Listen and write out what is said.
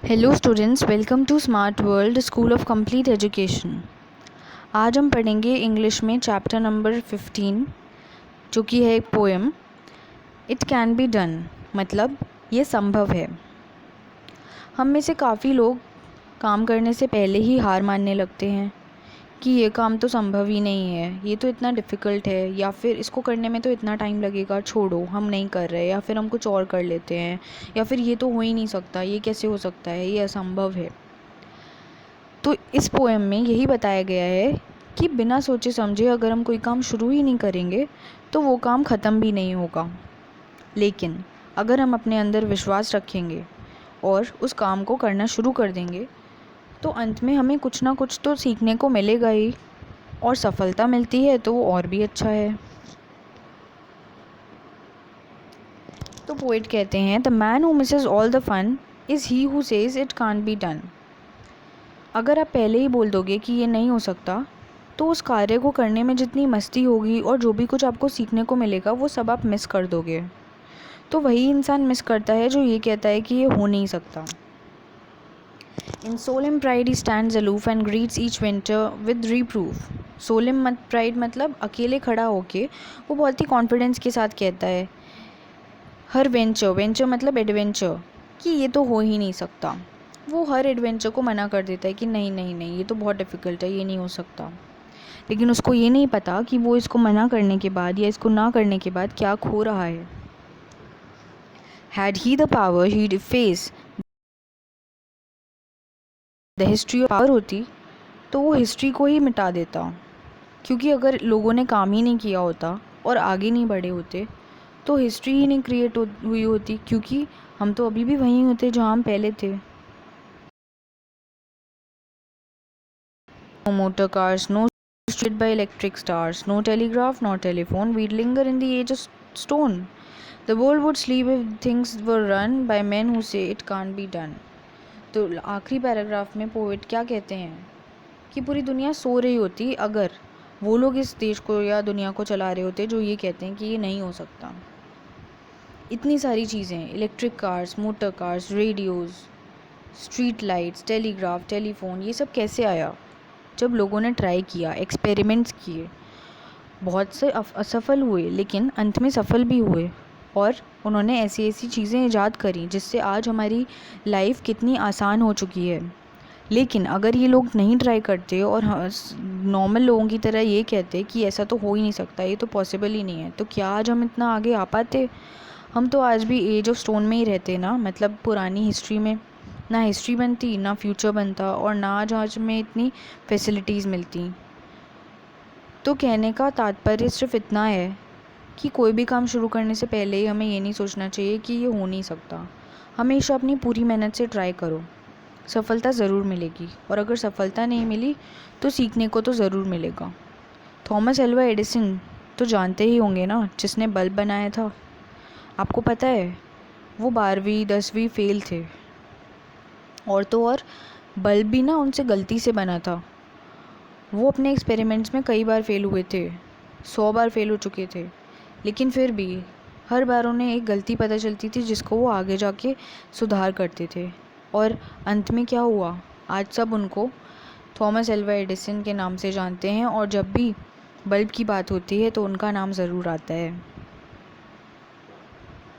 Hello students, welcome to smart world school of complete education. आज हम पढ़ेंगे English में चैप्टर नंबर 15, जो कि है एक poem. It can be done, मतलब ये संभव है। हम में से काफ़ी लोग काम करने से पहले ही हार मानने लगते हैं कि ये काम तो संभव ही नहीं है, ये तो इतना डिफ़िकल्ट है, या फिर इसको करने में तो इतना टाइम लगेगा, छोड़ो हम नहीं कर रहे, या फिर हम कुछ और कर लेते हैं, या फिर ये तो हो ही नहीं सकता, ये कैसे हो सकता है, ये असंभव है। तो इस पोएम में यही बताया गया है कि बिना सोचे समझे अगर हम कोई काम शुरू ही नहीं करेंगे तो वो काम ख़त्म भी नहीं होगा। लेकिन अगर हम अपने अंदर विश्वास रखेंगे और उस काम को करना शुरू कर देंगे तो अंत में हमें कुछ ना कुछ तो सीखने को मिलेगा ही, और सफलता मिलती है तो वो और भी अच्छा है। तो पोएट कहते हैं, the man who misses all the fun is he who says it can't be done. अगर आप पहले ही बोल दोगे कि ये नहीं हो सकता तो उस कार्य को करने में जितनी मस्ती होगी और जो भी कुछ आपको सीखने को मिलेगा वो सब आप मिस कर दोगे। तो वही इंसान मिस करता है जो ये कहता है कि ये हो नहीं सकता। In solemn pride he stands aloof and greets each winter with reproof. Solemn pride मतलब अकेले खड़ा होके वो बहुत ही कॉन्फिडेंस के साथ कहता है हर वेंचर मतलब एडवेंचर कि ये तो हो ही नहीं सकता। वो हर एडवेंचर को मना कर देता है कि नहीं नहीं नहीं, ये तो बहुत डिफ़िकल्ट है, ये नहीं हो सकता। लेकिन उसको ये नहीं पता कि वो इसको मना करने के बाद या इसको ना करने के बाद क्या खो रहा है। Had he the power he face the history of power होती तो वो हिस्ट्री को ही मिटा देता, क्योंकि अगर लोगों ने काम ही नहीं किया होता और आगे नहीं बढ़े होते तो हिस्ट्री ही नहीं क्रिएट हुई होती, क्योंकि हम तो अभी भी वहीं होते जहाँ हम पहले थे। No motor cars, no street by electric stars, no telegraph, no telephone, we'd linger in the age of stone. The world would sleep if things were run by men who say it can't be done. तो आखिरी paragraph में poet क्या कहते हैं कि पूरी दुनिया सो रही होती अगर वो लोग इस देश को या दुनिया को चला रहे होते जो ये कहते हैं कि ये नहीं हो सकता। इतनी सारी चीज़ें, electric cars, motor cars, radios, street lights, telegraph, telephone, ये सब कैसे आया? जब लोगों ने ट्राई किया, एक्सपेरिमेंट्स किए, बहुत से असफल हुए लेकिन अंत में सफल भी हुए, और उन्होंने ऐसी ऐसी चीज़ें ईजाद करी जिससे आज हमारी लाइफ कितनी आसान हो चुकी है। लेकिन अगर ये लोग नहीं ट्राई करते और नॉर्मल लोगों की तरह ये कहते कि ऐसा तो हो ही नहीं सकता, ये तो पॉसिबल ही नहीं है, तो क्या आज हम इतना आगे आ पाते? हम तो आज भी एज ऑफ स्टोन में ही रहते ना, मतलब पुरानी हिस्ट्री में ना हिस्ट्री बनती, ना फ्यूचर बनता, और ना आज में इतनी फैसिलिटीज़ मिलती। तो कहने का तात्पर्य सिर्फ इतना है कि कोई भी काम शुरू करने से पहले ही हमें ये नहीं सोचना चाहिए कि ये हो नहीं सकता। हमेशा अपनी पूरी मेहनत से ट्राई करो, सफलता ज़रूर मिलेगी, और अगर सफलता नहीं मिली तो सीखने को तो ज़रूर मिलेगा। थॉमस एल्वा एडिसन तो जानते ही होंगे ना, जिसने बल्ब बनाया था। आपको पता है वो 12वीं 10वीं फेल थे, और तो और बल्ब भी ना उनसे गलती से बना था। वो अपने एक्सपेरिमेंट्स में कई बार फेल हुए थे, 100 बार फेल हो चुके थे, लेकिन फिर भी हर बार उन्हें एक गलती पता चलती थी जिसको वो आगे जाके सुधार करते थे। और अंत में क्या हुआ, आज सब उनको थॉमस एल्वा एडिसन के नाम से जानते हैं, और जब भी बल्ब की बात होती है तो उनका नाम ज़रूर आता है।